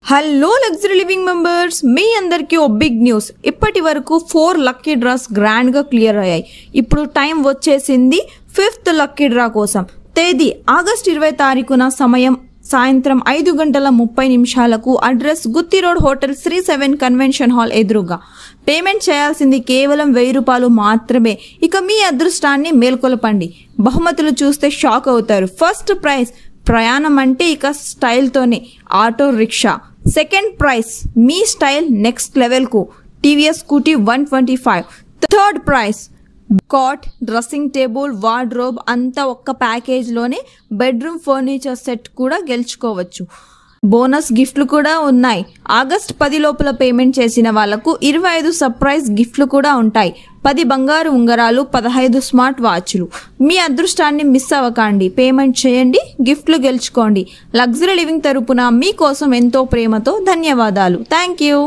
Hello luxury living members, మీ అందరికీ ఓ big news. ఇప్పటి వరకు 4 లక్కీ డ్రాస్ గ్రాండ్గా క్లియర్ అయ్యాయి. ఇప్పుడు టైం వచ్చేసింది 5th లక్కీ డ్రా కోసం. తేదీ ఆగస్ట్ 20 తారీఖున, సమయం సాయంత్రం 5:30 address Gooty road hotel Sri 7 convention hall ఎదురుగా. పేమెంట్ చేయాల్సింది కేవలం 1000 రూపాయలు మాత్రమే. ఇక మీ అదృష్టాన్ని మేల్కొలపండి. బహుమతులు చూస్తే షాక్ అవుతారు. ఫస్ట్ ప్రైజ్ ప్రయాణం అంటే ఇక స్టైల్తోనే ఆటో రిక్షా. సెకండ్ ప్రైజ్ మీ స్టైల్ నెక్స్ట్ లెవెల్కు TVS Scooty 125. Third prize cot, dressing table, wardrobe అంతా ఒక్క ప్యాకేజ్లోనే బెడ్రూమ్ ఫర్నిచర్ సెట్ కూడా గెలుచుకోవచ్చు. బోనస్ గిఫ్ట్లు కూడా ఉన్నాయి. ఆగస్ట్ 10 లోపల పేమెంట్ చేసిన వాళ్లకు 25 సర్ప్రైజ్ గిఫ్ట్లు కూడా ఉంటాయి. 10 బంగారు ఉంగరాలు, 15 స్మార్ట్ వాచ్లు. మీ అదృష్టాన్ని మిస్ అవ్వకండి. పేమెంట్ చేయండి, గిఫ్ట్లు గెలుచుకోండి. లగ్జరీ లివింగ్ తరపున మీకోసం ఎంతో ప్రేమతో ధన్యవాదాలు. Thank you.